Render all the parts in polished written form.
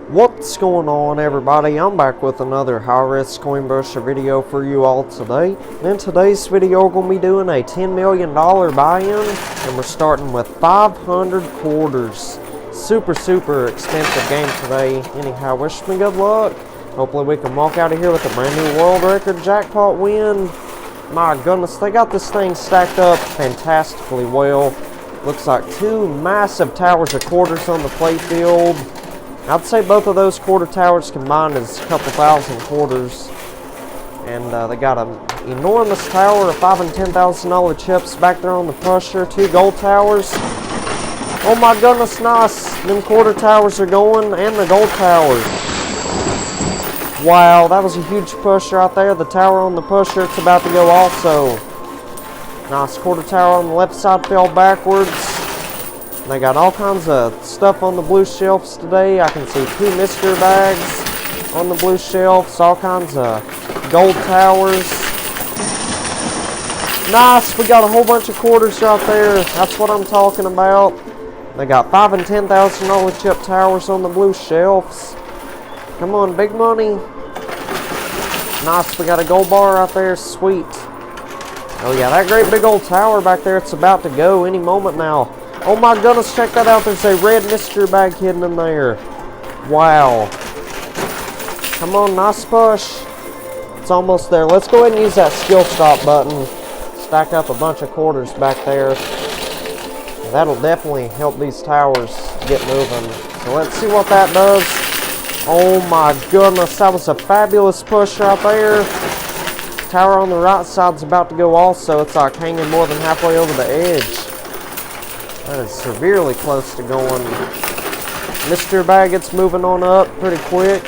What's going on, everybody? I'm back with another high-risk coin brusher video for you all today. And in today's video, we're going to be doing a $10 million buy-in, and we're starting with 500 quarters. Super expensive game today. Anyhow, wish me good luck. Hopefully we can walk out of here with a brand new world record jackpot win. My goodness, they got this thing stacked up fantastically well. Looks like two massive towers of quarters on the playfield. I'd say both of those quarter towers combined is a couple thousand quarters. And they got an enormous tower of $5,000 and $10,000 chips back there on the pusher. Two gold towers. Oh my goodness, nice. Them quarter towers are going, and the gold towers. Wow, that was a huge push right there. The tower on the pusher, it's about to go also. Nice, quarter tower on the left side fell backwards. They got all kinds of stuff on the blue shelves today. I can see two mystery bags on the blue shelves, all kinds of gold towers. Nice, we got a whole bunch of quarters right there. That's what I'm talking about. They got $5,000 and $10,000 chip towers on the blue shelves. Come on, big money. Nice, we got a gold bar right there, sweet. Oh yeah, that great big old tower back there, it's about to go any moment now. Oh my goodness, check that out. There's a red mystery bag hidden in there. Wow. Come on, nice push. It's almost there. Let's go ahead and use that skill stop button. Stack up a bunch of quarters back there. That'll definitely help these towers get moving. So let's see what that does. Oh my goodness, that was a fabulous push right there. Tower on the right side's about to go also. It's like hanging more than halfway over the edge. That is severely close to going. Mystery bag, it's moving on up pretty quick.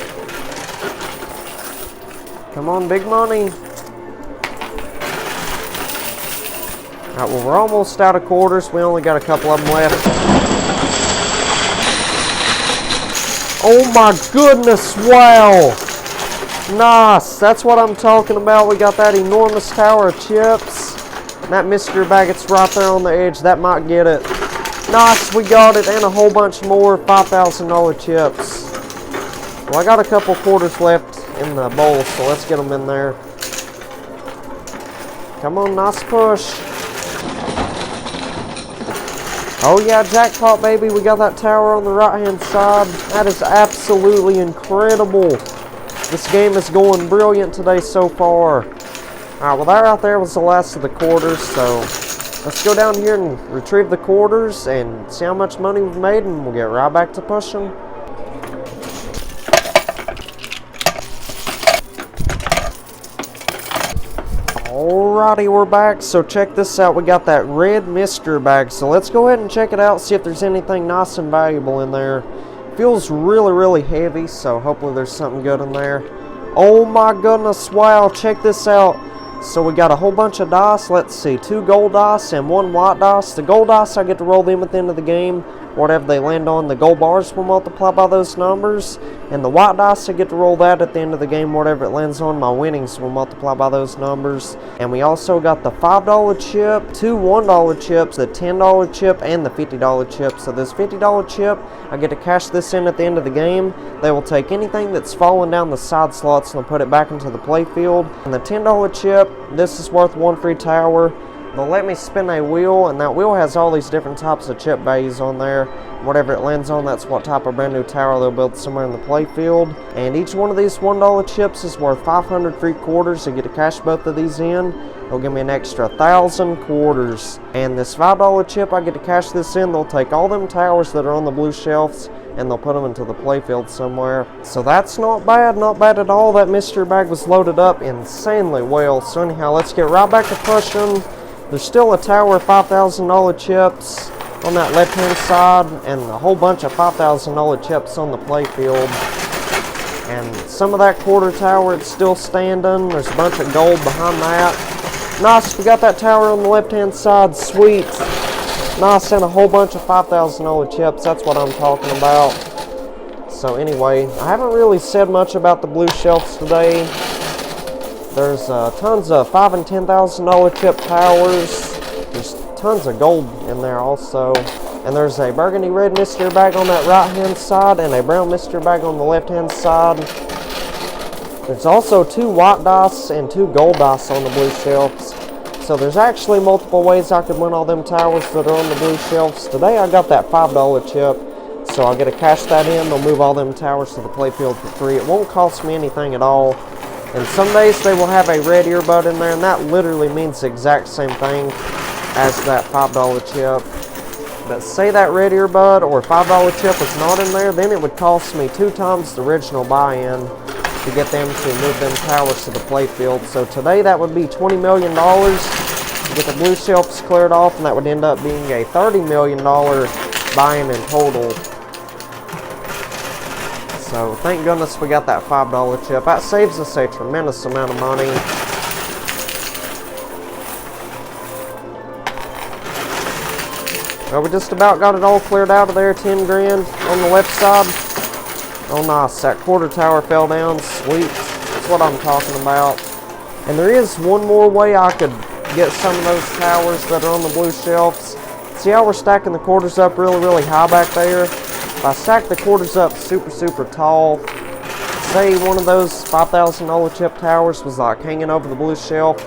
Come on, big money. Alright, well, we're almost out of quarters. We only got a couple of them left. Oh my goodness, wow. Nice, that's what I'm talking about. We got that enormous tower of chips. And that mystery bag, it's right there on the edge. That might get it. Nice, we got it, and a whole bunch more $5,000 chips. Well, I got a couple quarters left in the bowl, so let's get them in there. Come on, nice push. Oh yeah, jackpot, baby. We got that tower on the right-hand side. That is absolutely incredible. This game is going brilliant today so far. Alright, well, that right there was the last of the quarters, so let's go down here and retrieve the quarters and see how much money we've made, and we'll get right back to pushing. Alrighty, we're back. So check this out. We got that red mystery bag. So let's go ahead and check it out, see if there's anything nice and valuable in there. Feels really heavy, so hopefully there's something good in there. Oh my goodness, wow, check this out. So we got a whole bunch of dice. Let's see, two gold dice and one white dice. The gold dice, I get to roll them at the end of the game. Whatever they land on, the gold bars will multiply by those numbers. And the white dice, I get to roll that at the end of the game. Whatever it lands on, my winnings will multiply by those numbers. And we also got the $5 chip, two $1 chips, the $10 chip, and the $50 chip. So this $50 chip, I get to cash this in at the end of the game. They will take anything that's fallen down the side slots and they'll put it back into the playfield. And the $10 chip, this is worth one free tower. They'll let me spin a wheel, and that wheel has all these different types of chip values on there. Whatever it lands on, that's what type of brand new tower they'll build somewhere in the playfield. And each one of these $1 chips is worth 500 free quarters. I get to cash both of these in. They'll give me an extra 1,000 quarters. And this $5 chip, I get to cash this in. They'll take all them towers that are on the blue shelves, and they'll put them into the playfield somewhere. So that's not bad at all. That mystery bag was loaded up insanely well. So anyhow, let's get right back to pushing. There's still a tower of $5,000 chips on that left-hand side, and a whole bunch of $5,000 chips on the playfield. And some of that quarter tower, it's still standing. There's a bunch of gold behind that. Nice, we got that tower on the left-hand side, sweet. Nice, and a whole bunch of $5,000 chips. That's what I'm talking about. So anyway, I haven't really said much about the blue shelves today. There's tons of $5,000 and $10,000 chip towers. There's tons of gold in there also. And there's a burgundy red mystery bag on that right hand side and a brown mystery bag on the left hand side. There's also 2 white dice and 2 gold dice on the blue shelves. So there's actually multiple ways I could win all them towers that are on the blue shelves. Today I got that $5 chip, so I'll get to cash that in. They'll move all them towers to the playfield for free. It won't cost me anything at all. And some days they will have a red earbud in there, and that literally means the exact same thing as that $5 chip. But say that red earbud or $5 chip was not in there, then it would cost me 2 times the original buy-in to get them to move them towers to the playfield. So today that would be $20 million to get the blue shelves cleared off, and that would end up being a $30 million buy-in in total. So thank goodness we got that $5 chip. That saves us a tremendous amount of money. Well, we just about got it all cleared out of there. 10 grand on the left side. Oh nice, that quarter tower fell down. Sweet, that's what I'm talking about. And there is one more way I could get some of those towers that are on the blue shelves. See how we're stacking the quarters up really high back there? If I stack the quarters up super tall, say one of those $5,000 chip towers was like hanging over the blue shelf,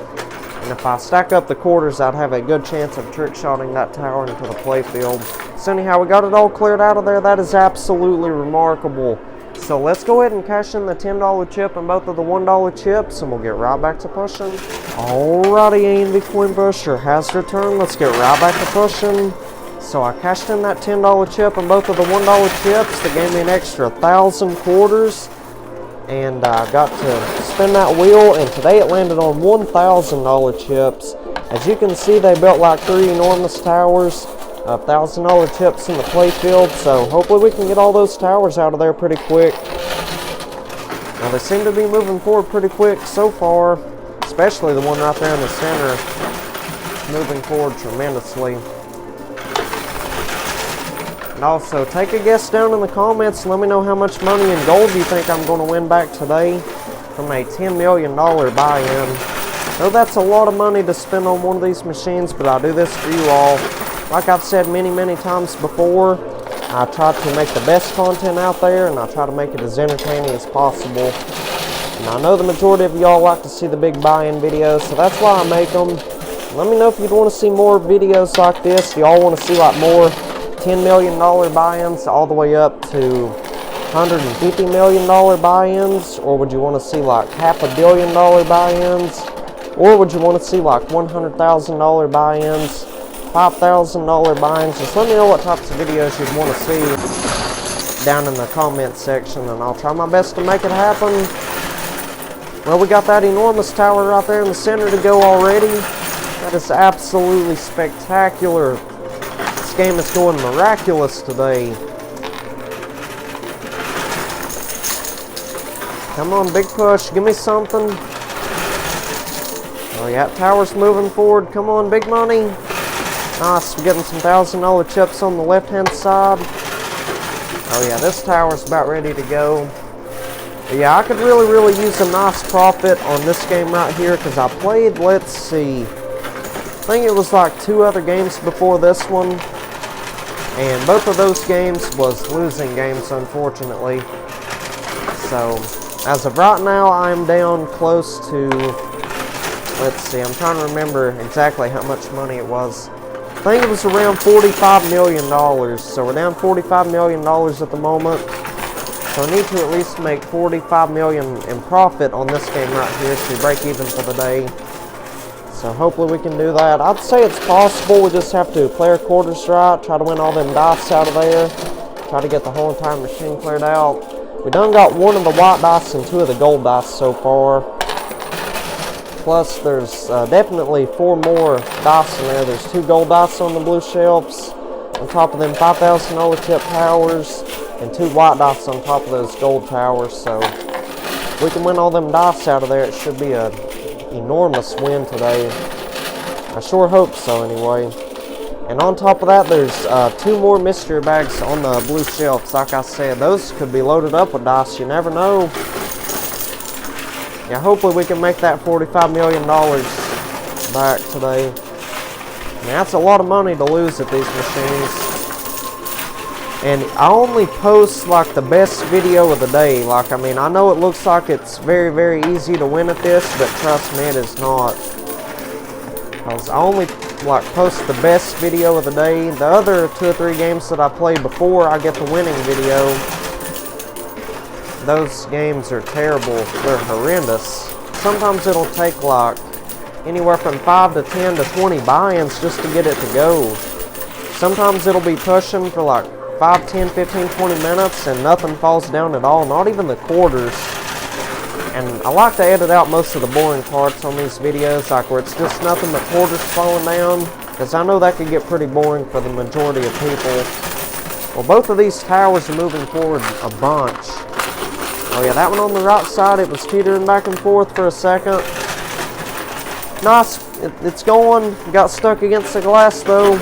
and if I stack up the quarters, I'd have a good chance of trick shotting that tower into the playfield. So anyhow, we got it all cleared out of there. That is absolutely remarkable. So let's go ahead and cash in the $10 chip and both of the $1 chips, and we'll get right back to pushing. Alrighty, A&V Coin Pusher has returned. Let's get right back to pushing. So I cashed in that $10 chip and both of the $1 chips. That gave me an extra 1,000 quarters. And I got to spin that wheel, and today it landed on $1,000 chips. As you can see, they built like 3 enormous towers. $1,000 chips in the playfield, so hopefully we can get all those towers out of there pretty quick. Now they seem to be moving forward pretty quick so far, especially the one right there in the center, moving forward tremendously. And also, take a guess down in the comments and let me know how much money in gold you think I'm going to win back today from a $10 million buy-in. I know that's a lot of money to spend on one of these machines, but I do this for you all. Like I've said many times before, I try to make the best content out there, and I try to make it as entertaining as possible. And I know the majority of y'all like to see the big buy-in videos, so that's why I make them. Let me know if you'd want to see more videos like this. Do y'all want to see like more $10 million buy-ins all the way up to $150 million buy-ins? Or would you want to see like $500 million buy-ins? Or would you want to see like $100,000 buy-ins? $5,000 buy-ins? Just let me know what types of videos you'd want to see down in the comment section, and I'll try my best to make it happen. Well, we got that enormous tower right there in the center to go already. That is absolutely spectacular. This game is going miraculous today. Come on, big push. Give me something. Oh yeah, tower's moving forward. Come on, big money. Nice, we're getting some $1,000 chips on the left-hand side. Oh yeah, this tower's about ready to go. But yeah, I could really use a nice profit on this game right here, because I played, let's see, I think it was like 2 other games before this one, and both of those games was losing games, unfortunately. So, as of right now, I'm down close to, let's see, I'm trying to remember exactly how much money it was. I think it was around $45 million, so we're down $45 million at the moment. So I need to at least make $45 million in profit on this game right here to break even for the day. So hopefully we can do that. I'd say it's possible. We just have to play our quarters right, try to win all them dice out of there, try to get the whole entire machine cleared out. We done got 1 of the white dice and 2 of the gold dice so far. Plus, there's definitely 4 more dice in there. There's 2 gold dice on the blue shelves, on top of them $5,000 chip towers, and 2 white dice on top of those gold towers. So, if we can win all them dice out of there, it should be an enormous win today. I sure hope so, anyway. And on top of that, there's 2 more mystery bags on the blue shelves. Like I said, those could be loaded up with dice. You never know. Yeah, hopefully we can make that $45 million back today. I mean, that's a lot of money to lose at these machines. And I only post like the best video of the day. Like, I mean, I know it looks like it's very, very easy to win at this, but trust me, it is not. Because I only like post the best video of the day. The other 2 or 3 games that I played before I get the winning video, those games are terrible. They're horrendous. Sometimes it'll take like anywhere from 5 to 10 to 20 buy-ins just to get it to go. Sometimes it'll be pushing for like 5, 10, 15, 20 minutes and nothing falls down at all, not even the quarters. And I like to edit out most of the boring parts on these videos, like where it's just nothing but quarters falling down, because I know that could get pretty boring for the majority of people. Well, both of these towers are moving forward a bunch. Oh yeah, that one on the right side, it was teetering back and forth for a second. Nice, it's going, got stuck against the glass though.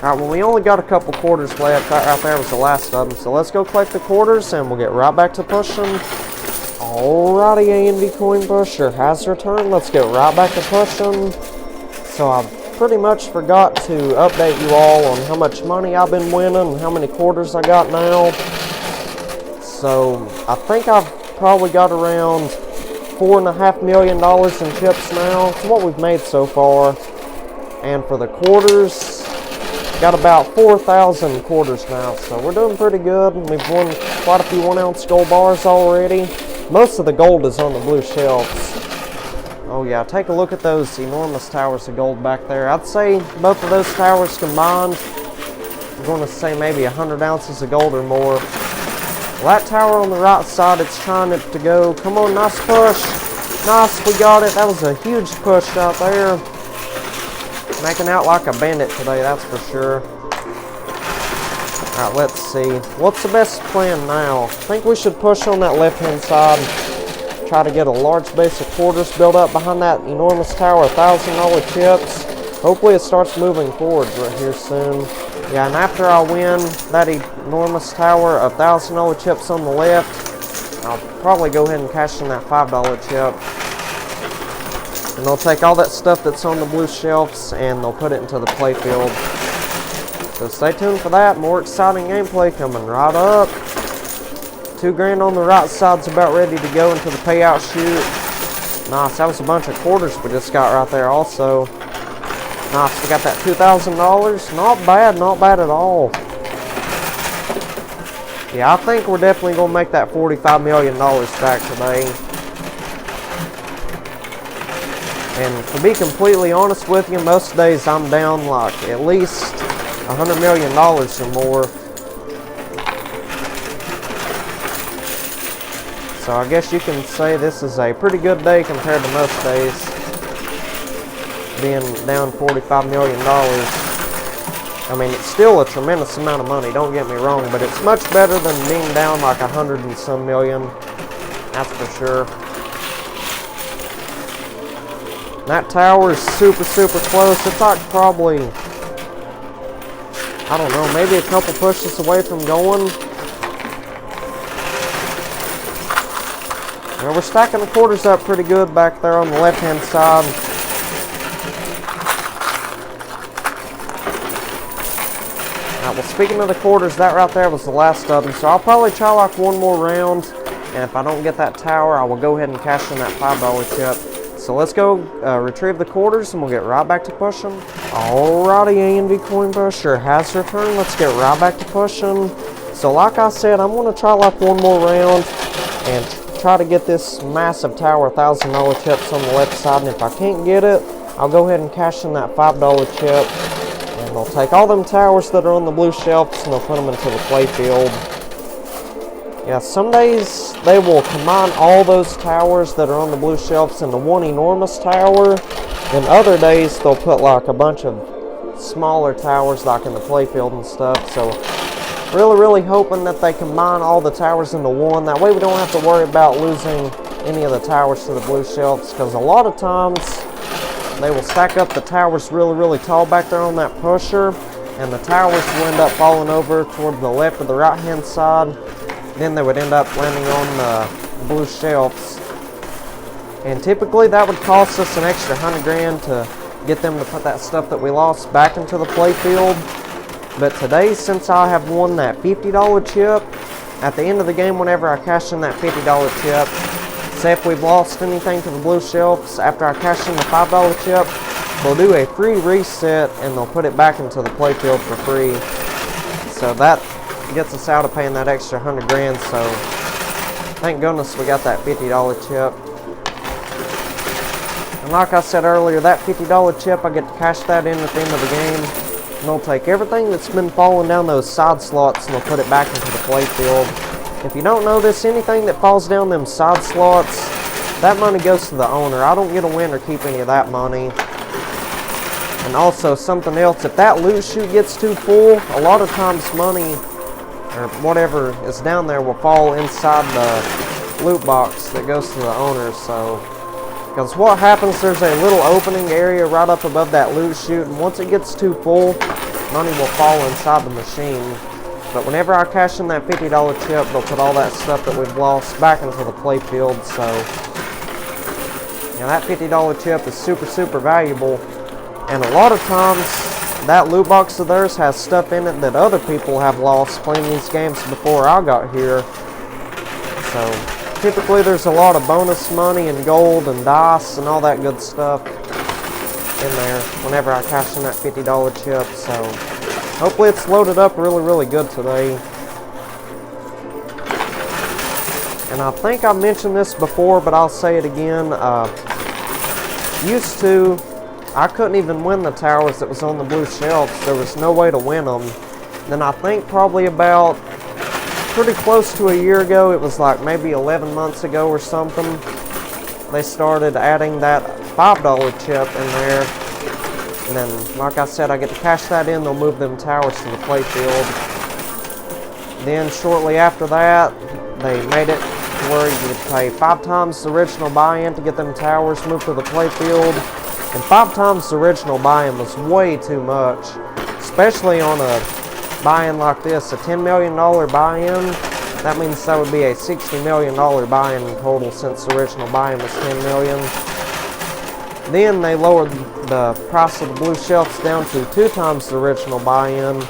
Alright, well, we only got a couple quarters left. That right there was the last of them. So let's go collect the quarters and we'll get right back to pushing. Alrighty, A&V coin pusher has returned. Let's get right back to pushing. So I pretty much forgot to update you all on how much money I've been winning and how many quarters I got now. So I think I've probably got around $4.5 million in chips now. It's what we've made so far. And for the quarters, got about 4,000 quarters now, so we're doing pretty good. We've won quite a few 1-ounce gold bars already. Most of the gold is on the blue shelves. Oh yeah, take a look at those enormous towers of gold back there. I'd say both of those towers combined, I'm going to say maybe 100 ounces of gold or more. Well, that tower on the right side, it's trying it to go. Come on, nice push. Nice, we got it. That was a huge push out there. Making out like a bandit today, that's for sure. Alright, let's see. What's the best plan now? I think we should push on that left-hand side. Try to get a large base of quarters built up behind that enormous tower of $1,000 chips. Hopefully it starts moving forward right here soon. Yeah, and after I win that enormous tower of $1,000 chips on the left, I'll probably go ahead and cash in that $5 chip. And they'll take all that stuff that's on the blue shelves and they'll put it into the playfield. So stay tuned for that. More exciting gameplay coming right up. $2 on the right side's about ready to go into the payout chute. Nice. That was a bunch of quarters we just got right there also. Nice. We got that $2,000. Not bad at all. Yeah, I think we're definitely going to make that $45 million back today. And to be completely honest with you, most days I'm down like at least $100 million or more. So I guess you can say this is a pretty good day compared to most days, being down $45 million. I mean, it's still a tremendous amount of money, don't get me wrong, but it's much better than being down like 100 and some million, that's for sure. That tower is super close. It's like probably, I don't know, maybe a couple pushes away from going. Now we're stacking the quarters up pretty good back there on the left-hand side. Alright, well, speaking of the quarters, that right there was the last of them. So I'll probably try like one more round. And if I don't get that tower, I will go ahead and cash in that $5 chip. So let's go retrieve the quarters and we'll get right back to pushing. Alrighty, A&V coin pusher has returned. Let's get right back to pushing. So like I said, I'm going to try like one more round and try to get this massive tower $1,000 chips on the left side. And if I can't get it, I'll go ahead and cash in that $5 chip. And they'll take all them towers that are on the blue shelves and they'll put them into the playfield. Yeah, some days they will combine all those towers that are on the blue shelves into one enormous tower. And other days they'll put like a bunch of smaller towers like in the playfield and stuff. So really hoping that they combine all the towers into one. That way we don't have to worry about losing any of the towers to the blue shelves. Because a lot of times they will stack up the towers really tall back there on that pusher. And the towers will end up falling over toward the left or the right hand side. Then they would end up landing on the blue shelves. And typically that would cost us an extra $100 grand to get them to put that stuff that we lost back into the playfield. But today, since I have won that $50 chip, at the end of the game, whenever I cash in that $50 chip, say if we've lost anything to the blue shelves, after I cash in the $5 chip, they'll do a free reset and they'll put it back into the playfield for free. So that gets us out of paying that extra 100 grand. So thank goodness we got that $50 chip. And like I said earlier, that $50 chip, I get to cash that in at the end of the game. And they'll take everything that's been falling down those side slots and they'll put it back into the playfield. If you don't know this, anything that falls down them side slots, that money goes to the owner. I don't get to win or keep any of that money. And also something else, if that loot chute gets too full, a lot of times money or whatever is down there will fall inside the loot box that goes to the owner. So, because what happens, there's a little opening area right up above that loot chute, and once it gets too full, money will fall inside the machine. But whenever I cash in that $50 chip, they'll put all that stuff that we've lost back into the playfield. So, yeah, that $50 chip is super, super valuable. And a lot of times, that loot box of theirs has stuff in it that other people have lost playing these games before I got here. So, typically there's a lot of bonus money and gold and dice and all that good stuff in there whenever I cash in that $50 chip. So, hopefully it's loaded up really, really good today. And I think I mentioned this before, but I'll say it again. I couldn't even win the towers that was on the blue shelves. There was no way to win them. Then I think probably about pretty close to a year ago, it was like maybe 11 months ago or something, they started adding that $5 chip in there. And then, like I said, I get to cash that in, they'll move them towers to the playfield. Then shortly after that, they made it to where you would pay 5 times the original buy-in to get them towers moved to the playfield. And 5 times the original buy-in was way too much, especially on a buy-in like this, a $10 million buy-in. That means that would be a $60 million buy-in in total, since the original buy-in was $10 million. Then they lowered the price of the blue shelves down to 2 times the original buy-in,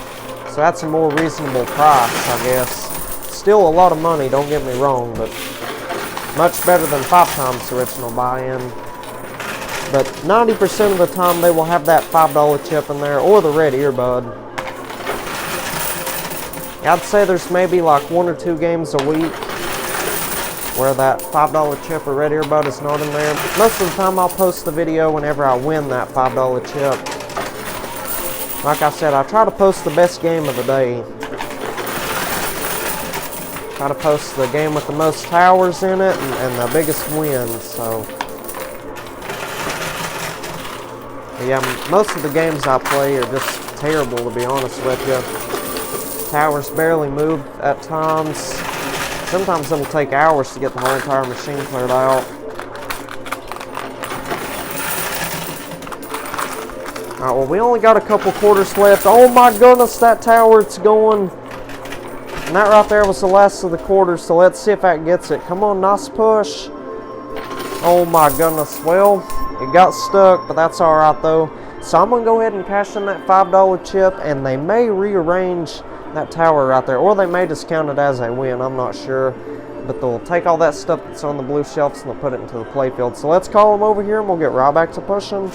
so that's a more reasonable price, I guess. Still a lot of money, don't get me wrong, but much better than 5 times the original buy-in. But 90% of the time they will have that $5 chip in there, or the red earbud. I'd say there's maybe like 1 or 2 games a week where that $5 chip or red earbud is not in there. Most of the time I'll post the video whenever I win that $5 chip. Like I said, I try to post the best game of the day. Try to post the game with the most towers in it and the biggest wins, so. Yeah, most of the games I play are just terrible, to be honest with you. Towers barely move at times. Sometimes it'll take hours to get the whole entire machine cleared out. Alright, well, we only got a couple quarters left. Oh my goodness, that tower, it's going. And that right there was the last of the quarters, so let's see if that gets it. Come on, nice push. Oh my goodness, well, it got stuck, but that's alright though. So I'm going to go ahead and cash in that $5 chip, and they may rearrange that tower right there, or they may just count it as a win, I'm not sure. But they'll take all that stuff that's on the blue shelves and they'll put it into the playfield. So let's call them over here and we'll get right back to pushing.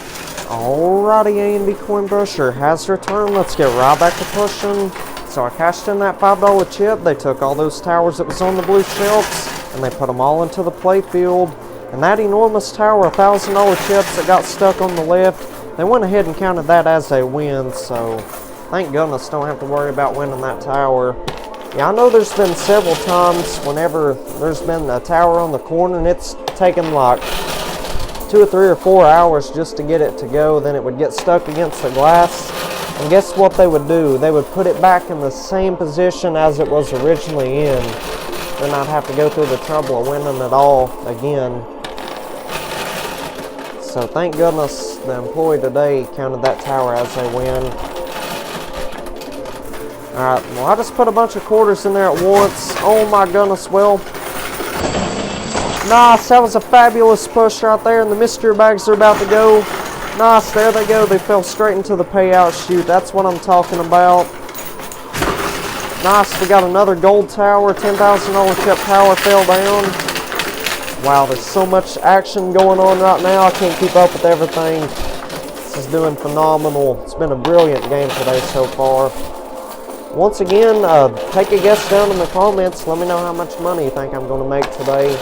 Alrighty, A&B Coin Brusher has returned. Let's get right back to pushing. So I cashed in that $5 chip. They took all those towers that was on the blue shelves and they put them all into the playfield. And that enormous tower, $1,000 chips that got stuck on the left, they went ahead and counted that as a win. So thank goodness, don't have to worry about winning that tower. Yeah, I know there's been several times whenever there's been a tower on the corner and it's taken like 2 or 3 or 4 hours just to get it to go. Then it would get stuck against the glass. And guess what they would do? They would put it back in the same position as it was originally in. Then I'd have to go through the trouble of winning it all again. So thank goodness the employee today counted that tower as a win. Alright, well I just put a bunch of quarters in there at once. Oh my goodness, well. Nice, that was a fabulous push right there, and the mystery bags are about to go. Nice, there they go. They fell straight into the payout chute. That's what I'm talking about. Nice, we got another gold tower. $10,000 chip tower fell down. Wow, there's so much action going on right now. I can't keep up with everything. This is doing phenomenal. It's been a brilliant game today so far. Once again, take a guess down in the comments. Let me know how much money you think I'm going to make today.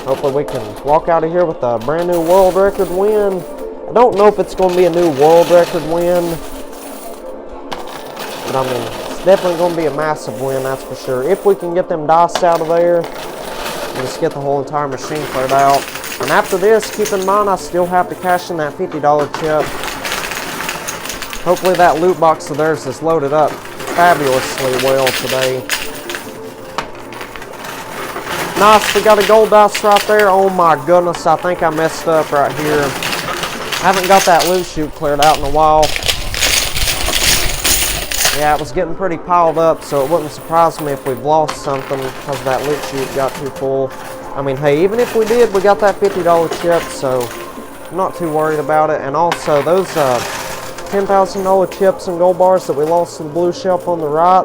Hopefully we can walk out of here with a brand new world record win. I don't know if it's going to be a new world record win, but I mean, it's definitely going to be a massive win, that's for sure. If we can get them dice out of there and just get the whole entire machine cleared out. And after this, keep in mind I still have to cash in that $50 chip. Hopefully that loot box of theirs is loaded up fabulously well today. Nice, we got a gold dice right there. Oh my goodness, I think I messed up right here. I haven't got that loot chute cleared out in a while. Yeah, it was getting pretty piled up, so it wouldn't surprise me if we've lost something because that loot chute got too full. I mean, hey, even if we did, we got that $50 chip, so I'm not too worried about it. And also, those $10,000 chips and gold bars that we lost to the blue shelf on the right,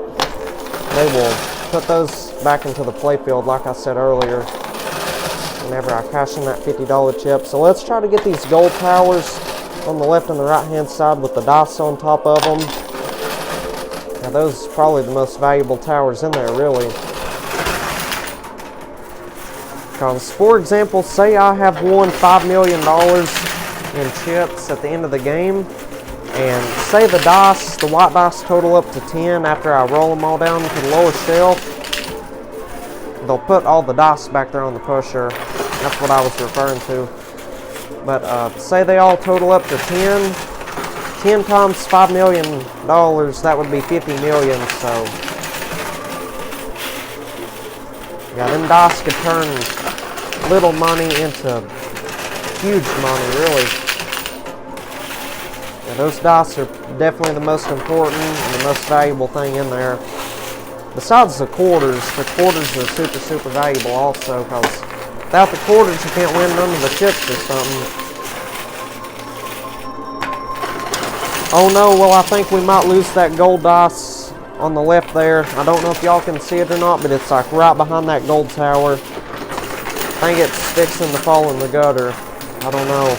they will put those back into the playfield, like I said earlier, whenever I cash in that $50 chip. So let's try to get these gold towers on the left and the right hand side with the dice on top of them. Now those are probably the most valuable towers in there, really. Because, for example, say I have won $5 million in chips at the end of the game, and say the dice, the white dice total up to 10 after I roll them all down to the lower shelf, they'll put all the dice back there on the pusher. That's what I was referring to. But say they all total up to 10. 10 times $5 million, that would be 50 million, so yeah, them dice could turn little money into huge money, really. Yeah, those dice are definitely the most important and the most valuable thing in there. Besides the quarters are super valuable also, because without the quarters you can't win none of the chips or something. Oh no, well I think we might lose that gold dice on the left there. I don't know if y'all can see it or not, but it's like right behind that gold tower. I think it's fixing to fall in the gutter. I don't know.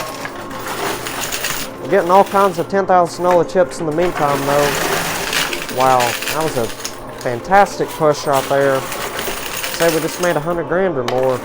We're getting all kinds of $10,000 chips in the meantime though. Wow, that was a fantastic push right there. Say we just made 100 grand or more.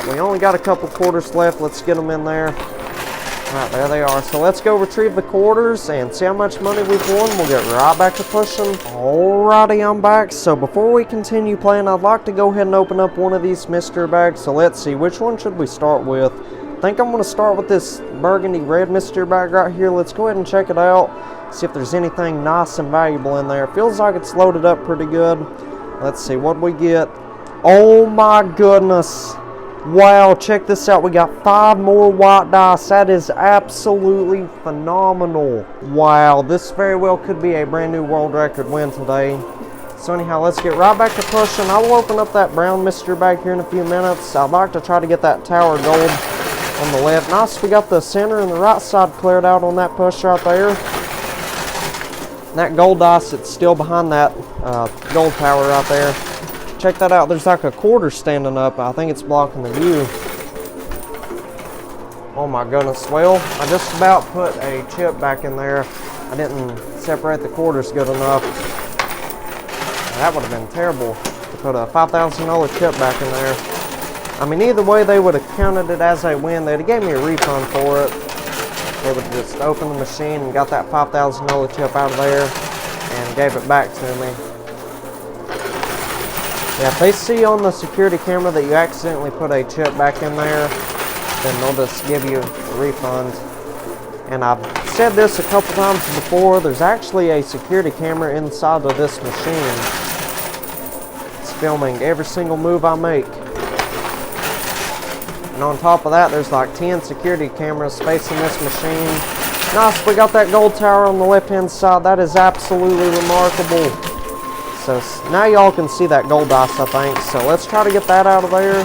We only got a couple quarters left. Let's get them in there. Alright, there they are. So let's go retrieve the quarters and see how much money we've won. We'll get right back to pushing. Alrighty, I'm back. So before we continue playing, I'd like to go ahead and open up one of these mystery bags. So let's see, which one should we start with? I think I'm going to start with this burgundy red mystery bag right here. Let's go ahead and check it out. See if there's anything nice and valuable in there. Feels like it's loaded up pretty good. Let's see, what we get? Oh my goodness. Wow, check this out. We got 5 more white dice. That is absolutely phenomenal. Wow, this very well could be a brand new world record win today. So anyhow, let's get right back to pushing. I will open up that brown mystery bag here in a few minutes. I'd like to try to get that tower gold on the left. Nice, we got the center and the right side cleared out on that push right there. And that gold dice, it's still behind that gold tower right there. Check that out, there's like a quarter standing up. I think it's blocking the view. Oh my goodness, well, I just about put a chip back in there. I didn't separate the quarters good enough. That would have been terrible to put a $5,000 chip back in there. I mean, either way, they would have counted it as a win. They'd have gave me a refund for it. They would have just opened the machine and got that $5,000 chip out of there and gave it back to me. Yeah, if they see on the security camera that you accidentally put a chip back in there, then they'll just give you a refund. And I've said this a couple times before, there's actually a security camera inside of this machine. It's filming every single move I make. And on top of that, there's like 10 security cameras facing this machine. Nice, we got that gold tower on the left-hand side. That is absolutely remarkable. So now y'all can see that gold dice, I think. So let's try to get that out of there.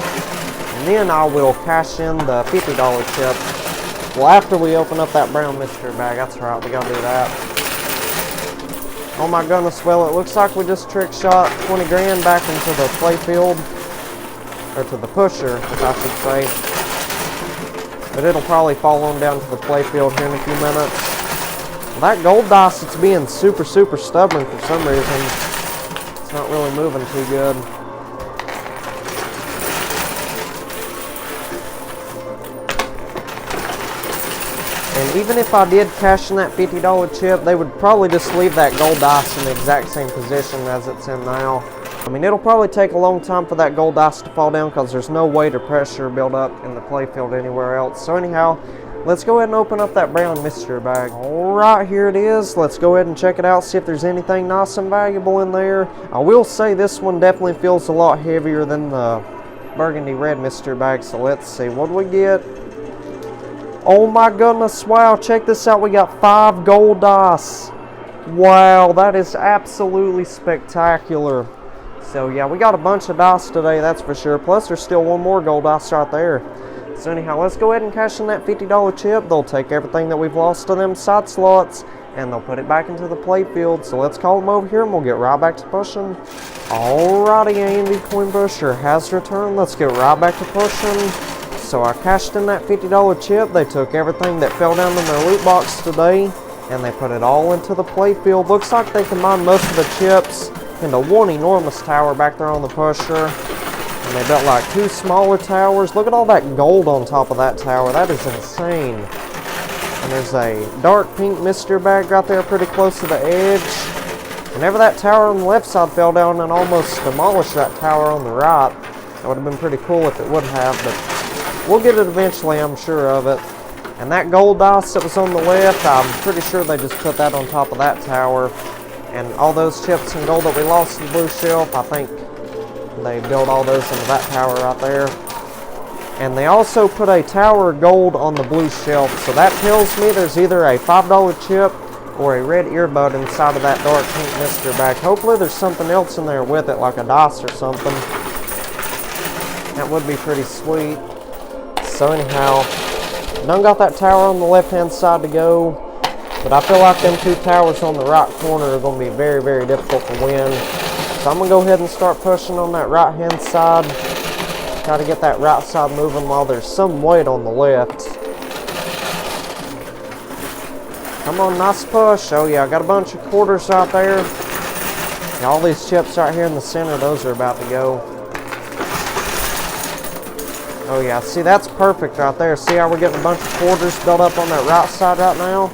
and then I will cash in the $50 chip. Well, after we open up that brown mystery bag. That's right, we gotta do that. Oh my goodness, well, it looks like we just trick shot 20 grand back into the playfield, or to the pusher, if I should say. But it'll probably fall on down to the playfield here in a few minutes. That gold dice, it's being super stubborn for some reason. It's not really moving too good. And even if I did cash in that $50 chip, they would probably just leave that gold dice in the exact same position as it's in now. I mean, it'll probably take a long time for that gold dice to fall down because there's no way to pressure build up in the playfield anywhere else. So anyhow, let's go ahead and open up that brown mystery bag. Alright, here it is. Let's go ahead and check it out, see if there's anything nice and valuable in there. I will say this one definitely feels a lot heavier than the burgundy red mystery bag. So let's see, what do we get? Oh my goodness, wow, check this out. We got 5 gold dice. Wow, that is absolutely spectacular. So yeah, we got a bunch of dice today, that's for sure. Plus there's still one more gold dice right there. So anyhow, let's go ahead and cash in that $50 chip. They'll take everything that we've lost to them side slots and they'll put it back into the playfield. So let's call them over here and we'll get right back to pushing. Alrighty, A&D Coin Pusher has returned. Let's get right back to pushing. So I cashed in that $50 chip. They took everything that fell down in their loot box today and they put it all into the playfield. Looks like they combined most of the chips into one enormous tower back there on the pusher. And they built like 2 smaller towers. Look at all that gold on top of that tower. That is insane. And there's a dark pink mystery bag right there pretty close to the edge. Whenever that tower on the left side fell down and almost demolished that tower on the right, that would have been pretty cool if it would have, but we'll get it eventually, I'm sure of it. And that gold dice that was on the left, I'm pretty sure they just put that on top of that tower. And all those chips and gold that we lost in the blue shelf, I think they built all those into that tower right there. And they also put a tower of gold on the blue shelf. So that tells me there's either a $5 chip or a red earbud inside of that dark pink mystery bag. Hopefully there's something else in there with it, like a dice or something. That would be pretty sweet. So anyhow, done got that tower on the left-hand side to go. But I feel like them 2 towers on the right corner are going to be very difficult to win. So I'm going to go ahead and start pushing on that right-hand side. Try to get that right side moving while there's some weight on the left. Come on, nice push. Oh yeah, I got a bunch of quarters right there. And all these chips right here in the center, those are about to go. Oh yeah, see, that's perfect right there. See how we're getting a bunch of quarters built up on that right side right now?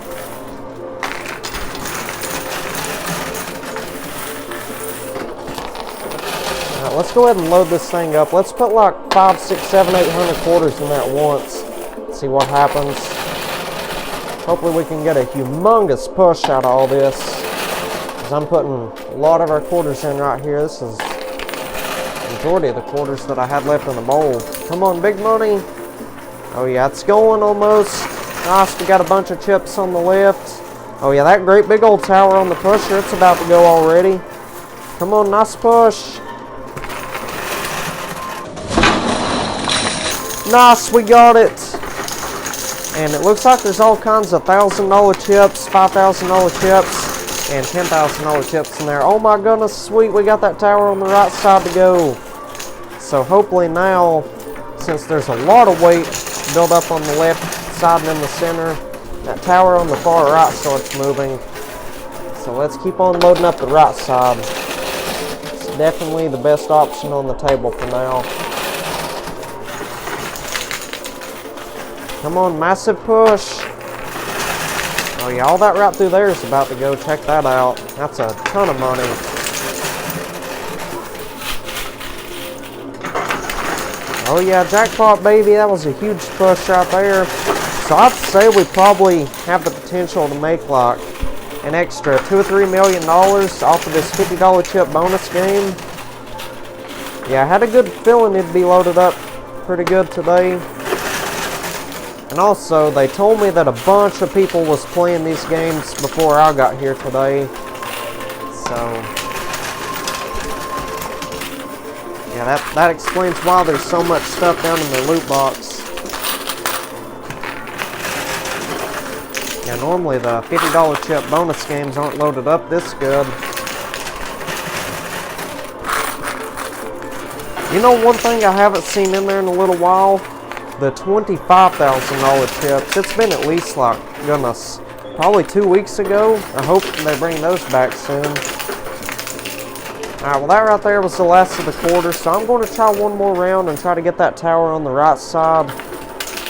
Let's go ahead and load this thing up. Let's put like 5, 6, 7, 800 quarters in that once. See what happens. Hopefully we can get a humongous push out of all this. Because I'm putting a lot of our quarters in right here. This is the majority of the quarters that I had left in the bowl. Come on, big money. Oh yeah, it's going almost. Nice, we got a bunch of chips on the left. Oh yeah, that great big old tower on the pusher, it's about to go already. Come on, nice push. Nice, we got it. And it looks like there's all kinds of $1,000 chips, $5,000 chips, and $10,000 chips in there. Oh my goodness, sweet, we got that tower on the right side to go. So hopefully now, since there's a lot of weight built up on the left side and in the center, that tower on the far right starts moving. So let's keep on loading up the right side. It's definitely the best option on the table for now. Come on, massive push. Oh yeah, all that right through there is about to go. Check that out. That's a ton of money. Oh yeah, jackpot baby, that was a huge push right there. So I'd say we probably have the potential to make like an extra $2 or $3 million off of this $50 chip bonus game. Yeah, I had a good feeling it'd be loaded up pretty good today. And also, they told me that a bunch of people was playing these games before I got here today. So, yeah, Yeah, that explains why there's so much stuff down in the loot box. Yeah, normally the $50 chip bonus games aren't loaded up this good. You know, one thing I haven't seen in there in a little while? The $25,000 chips. It's been at least, like, goodness, probably 2 weeks ago. I hope they bring those back soon. Alright, well that right there was the last of the quarters, so I'm going to try one more round and try to get that tower on the right side.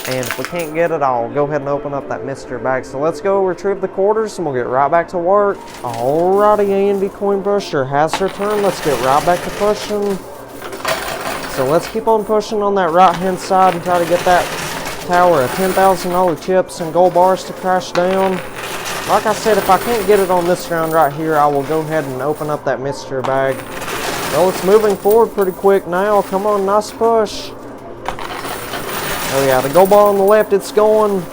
And if we can't get it, I'll go ahead and open up that mystery bag. So let's go retrieve the quarters and we'll get right back to work. Alrighty, A&B Coin Pusher has her turn. Let's get right back to pushing. So let's keep on pushing on that right hand side and try to get that tower of $10,000 chips and gold bars to crash down. Like I said, if I can't get it on this round right here, I will go ahead and open up that mystery bag. Well, it's moving forward pretty quick now. Come on, nice push. Oh yeah, the gold bar on the left, it's going.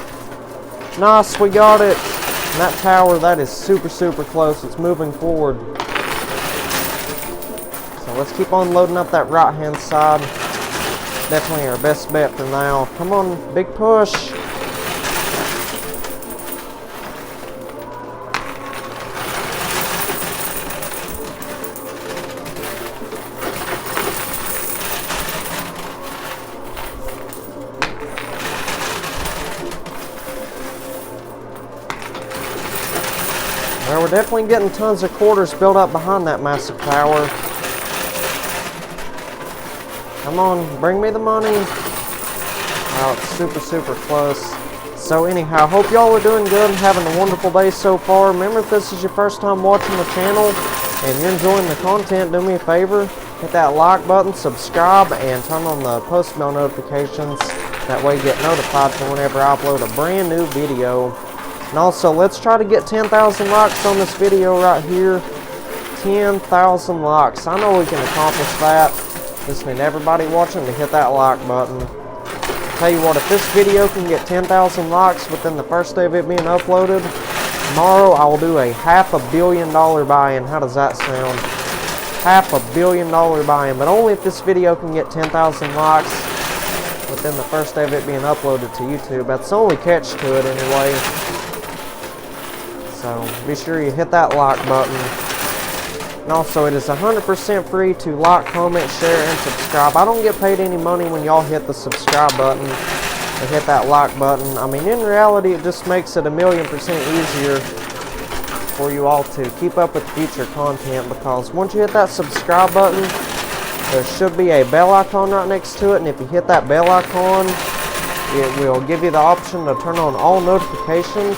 Nice, we got it. And that tower, that is super, super close. It's moving forward. So let's keep on loading up that right hand side. Definitely our best bet for now. Come on, big push. Well, we're definitely getting tons of quarters built up behind that massive tower. Come on, bring me the money. Oh, it's super, super close. So anyhow, hope y'all are doing good and having a wonderful day so far. Remember, if this is your first time watching the channel and you're enjoying the content, do me a favor. Hit that like button, subscribe, and turn on the post bell notifications. That way you get notified for whenever I upload a brand new video. And also, let's try to get 10,000 likes on this video right here. 10,000 likes. I know we can accomplish that. Just need everybody watching to hit that like button. Tell you what, if this video can get 10,000 likes within the first day of it being uploaded, tomorrow I will do a $500 million buy-in. How does that sound? $500 million buy-in, but only if this video can get 10,000 likes within the first day of it being uploaded to YouTube. That's the only catch to it anyway. So be sure you hit that like button. And also, it is 100% free to like, comment, share, and subscribe. I don't get paid any money when y'all hit the subscribe button and hit that like button. I mean, in reality, it just makes it 1,000,000% easier for you all to keep up with future content, because once you hit that subscribe button, there should be a bell icon right next to it, and if you hit that bell icon, it will give you the option to turn on all notifications.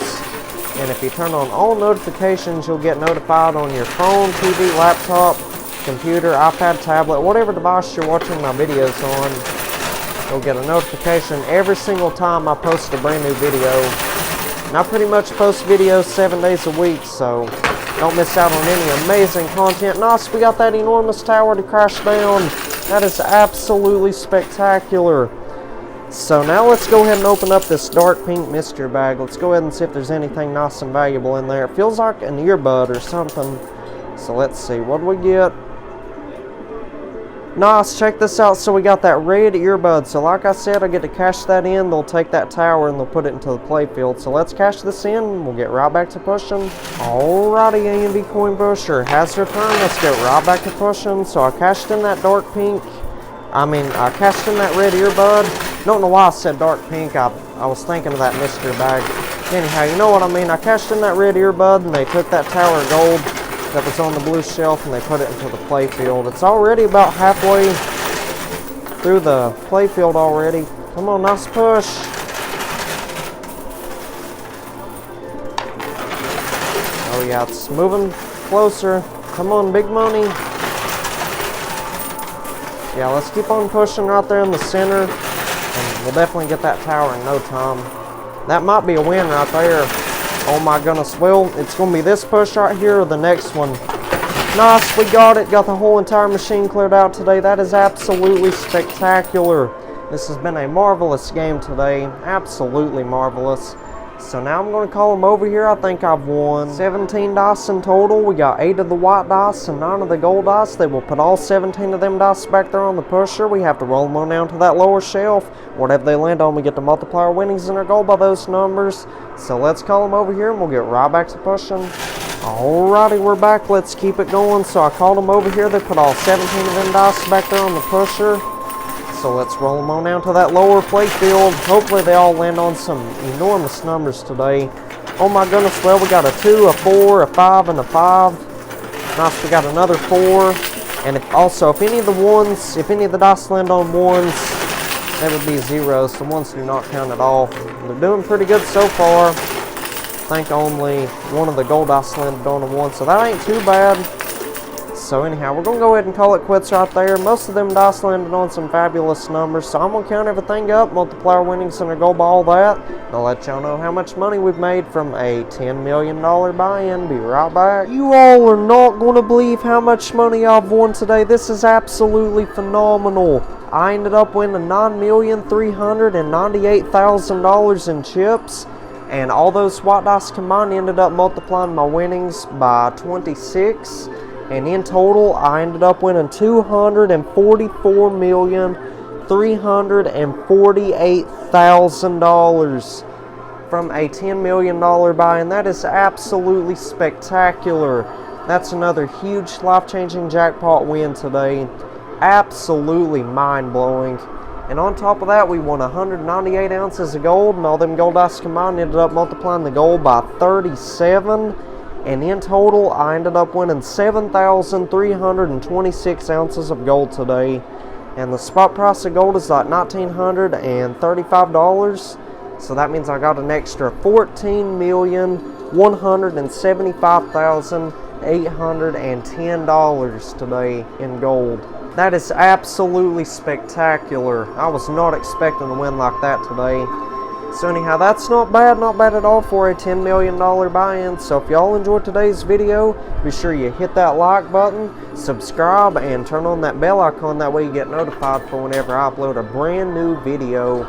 And if you turn on all notifications, you'll get notified on your phone, TV, laptop, computer, iPad, tablet, whatever device you're watching my videos on. You'll get a notification every single time I post a brand new video. And I pretty much post videos 7 days a week, so don't miss out on any amazing content. Nice, we got that enormous tower to crash down. That is absolutely spectacular. So now let's go ahead and open up this dark pink mystery bag. Let's go ahead and see if there's anything nice and valuable in there. It feels like an earbud or something. So let's see, what do we get? Nice, check this out. So we got that red earbud. So like I said, I get to cash that in. They'll take that tower and they'll put it into the playfield. So let's cash this in and we'll get right back to pushing. Alrighty, A&B Coin Pusher has her turn. Let's get right back to pushing. So I cashed in that dark pink. I cashed in that red earbud. Don't know why I said dark pink. I was thinking of that mystery bag. Anyhow, you know what I mean. I cashed in that red earbud and they took that tower of gold that was on the blue shelf and they put it into the playfield. It's already about halfway through the playfield already. Come on, nice push. Oh yeah, it's moving closer. Come on, big money. Yeah, let's keep on pushing right there in the center, and we'll definitely get that tower in no time. That might be a win right there. Oh my goodness. Well, it's going to be this push right here or the next one. Nice, we got it. Got the whole entire machine cleared out today. That is absolutely spectacular. This has been a marvelous game today. Absolutely marvelous. So now I'm going to call them over here. I think I've won 17 dice in total. We got 8 of the white dice and 9 of the gold dice. They will put all 17 of them dice back there on the pusher. We have to roll them on down to that lower shelf. Whatever they land on, we get to multiply our winnings and our gold by those numbers. So let's call them over here and we'll get right back to pushing. Alrighty, we're back. Let's keep it going. So I called them over here. They put all 17 of them dice back there on the pusher. So let's roll them on down to that lower play field. Hopefully they all land on some enormous numbers today. Oh my goodness, well we got a 2, a 4, a 5, and a 5. Nice, we got another 4. And if any of the dice land on 1s, that would be 0s. So 1s do not count at all. They're doing pretty good so far. I think only one of the gold dice landed on a 1, so that ain't too bad. So anyhow, we're going to go ahead and call it quits right there. Most of them dice landed on some fabulous numbers, so I'm going to count everything up, multiply our winnings and our gold by all that, and I'll let y'all know how much money we've made from a $10 million buy-in. Be right back. You all are not going to believe how much money I've won today. This is absolutely phenomenal. I ended up winning $9,398,000 in chips, and all those white dice combined ended up multiplying my winnings by 26. And in total, I ended up winning $244,348,000 from a $10 million buy-in. That is absolutely spectacular. That's another huge life-changing jackpot win today. Absolutely mind-blowing. And on top of that, we won 198 ounces of gold, and all them gold dice combined ended up multiplying the gold by 37. And in total, I ended up winning 7,326 ounces of gold today. And the spot price of gold is like $1,935. So that means I got an extra $14,175,810 today in gold. That is absolutely spectacular. I was not expecting to win like that today. So anyhow, that's not bad at all for a $10 million buy-in. So if y'all enjoyed today's video, be sure you hit that like button, subscribe, and turn on that bell icon. That way you get notified for whenever I upload a brand new video.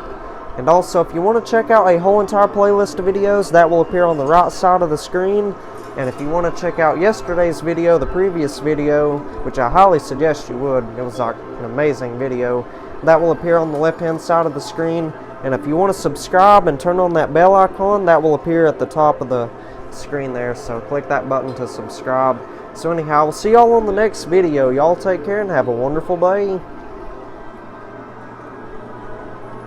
And also, if you want to check out a whole entire playlist of videos, that will appear on the right side of the screen. And if you want to check out yesterday's video, the previous video, which I highly suggest you would, it was like an amazing video, that will appear on the left-hand side of the screen. And if you want to subscribe and turn on that bell icon, that will appear at the top of the screen there. So click that button to subscribe. So anyhow, we'll see y'all on the next video. Y'all take care and have a wonderful day.